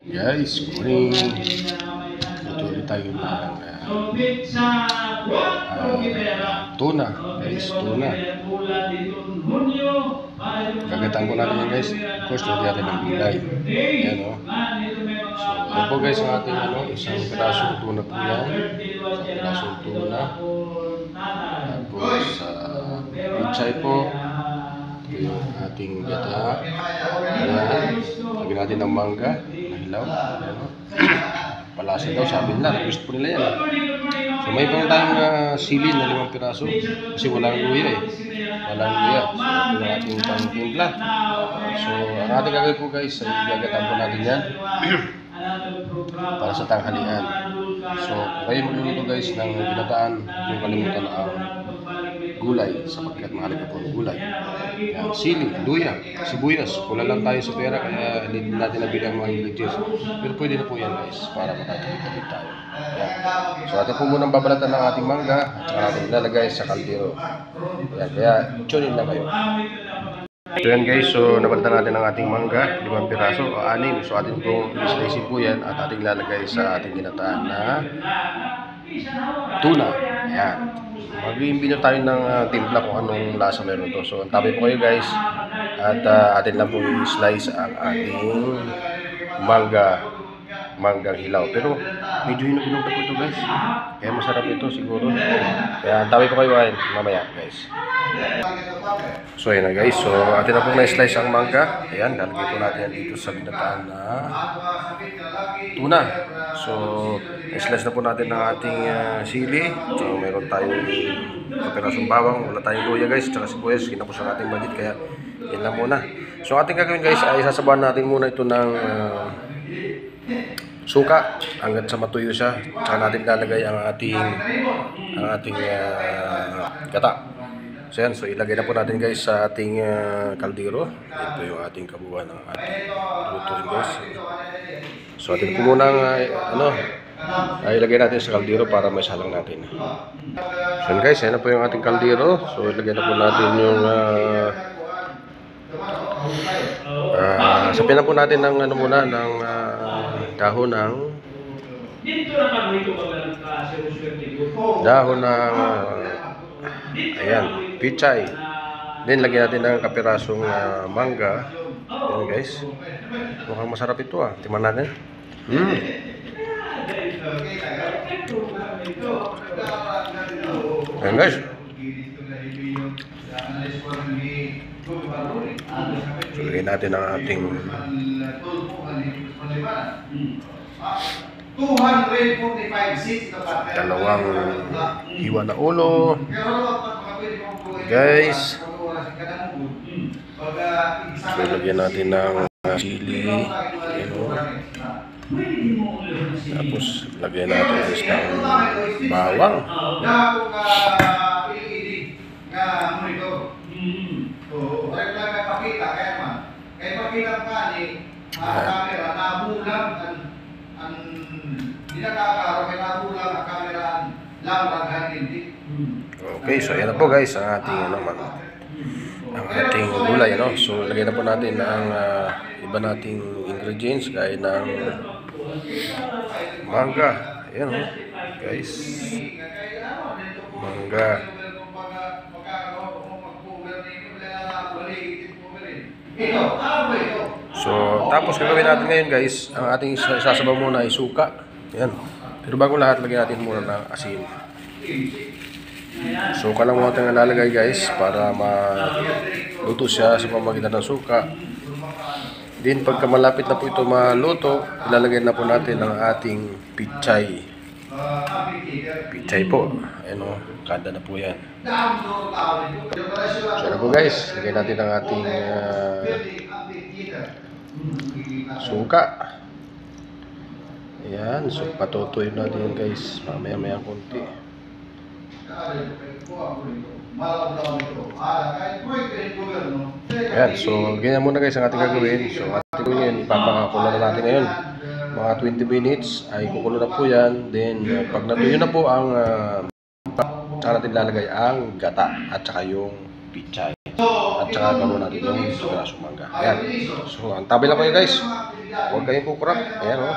Guys, kuning luto ulit tayo ng tuna. Guys, tuna. Gagataan ko natin yan guys. Of course, lagyan natin ng gulay. Yan o. So, ano po guys ang ating isang pirasong tuna po yan. Isang pirasong tuna. Tapos, pichay po. Ito yung ating gata. Ayan. Lagyan natin ng mangga. Hilaw. Ayan o. Palasa daw, sabi nila. Gusto po nila yan. So may pang tayong sili na 5 piraso. Kasi walang luya eh. Walang luya. So ito yung ating pang timpla. So ang ating gagawin po guys, ay gagatan po natin yan. Para sa tanghalian. So kayo magluluto guys ng ginataan, yung kalimutan ang gulay sapagkat mahalaga po ng gulay. Yan, sili, luya, sibuyas. Wala lang tayo sa pera kaya hindi natin nabili ang mga ingredients. Pero pwede na po yan guys para makatipid tayo. Yan. So atin po munang babalatan ng ating mangga at saka natin ilalagay sa kaldero. Yan, kaya tune in lang kayo. So yan guys, so nabalatan natin ang ating mangga, 5 piraso o 6. So atin pong slice po yan at ating ilalagay sa ating ginataan na tuna. Ayan. Mag-iimbino tayo ng timpla kung anong lasa meron to. So antabi po kayo guys at atin lang po i-slice ang ating manggang hilaw. Pero medyo hinog-hinog na po ito guys. Kaya masarap ito siguro. Kaya antabi po kayo mamaya guys. So ayan na guys. So atin na po na-slice ang mangga. Ayan, lalagay po natin dito sa binataan na tuna. So i-slice na po natin ng ating sili. So meron tayong kapirasong bawang. Wala tayong luya guys. Tsaka sibuyas. Kinapos ang ating bagit. Kaya yan lang muna. So ating gagawin guys ay sasabahan natin muna ito ng suka hanggat sa matuyo siya. Tsaka natin lalagay ang ating gata. So yan, so ilagay na po natin guys sa ating kaldero. Ito yung ating kabuuan ng ating lutuin guys. So atin po muna ilagay natin sa kaldero para may salang natin. So yan guys, yan na po yung ating kaldero. So ilagay na po natin yung sabihin na po natin ng ng dahon ng ayan, pichay. Then lagyan natin ng kapirasong mangga. Ayan guys. Mukhang masarap ito Timan natin. Ayan guys. So lagyan natin ang ating 2 hiwa na ulo guys. So lagyan natin ng sili, tapos lagyan natin ng bawang. Okay, so yan na po guys ang ating gulay, So lagyan na po natin ang iba nating ingredients gaya ng mangga. Ayan guys. Mangga. So tapos gagawin natin ngayon guys, ang ating sasabaw muna ay suka. Ayan. Pero bago lahat, lagyan natin muna ng asin. Suka lang muna tayong lalagay guys para maluto siya sa pamamagitan ng suka. Then pagka malapit na po ito maluto, ilalagay na po natin ang ating pichay. Pichay po. Ayan kada na po yan. So na po guys, lagyan natin ang ating suka. Ayan, so patutuin natin guys, mamaya-maya konti. Ayan, so ganyan muna guys ang ating gagawin. So ating gagawin, ipapakakulo na natin ngayon. Mga 20 minutes ay kukulo na po yan. Then pag natuyo na po ang saka natin lalagay ang gata at saka yung pichay. At saka gawin natin yung pirasong mangga. Ayan, so ang tabi lang kayo guys. Huwag kayong kukurap. Ayan, oh.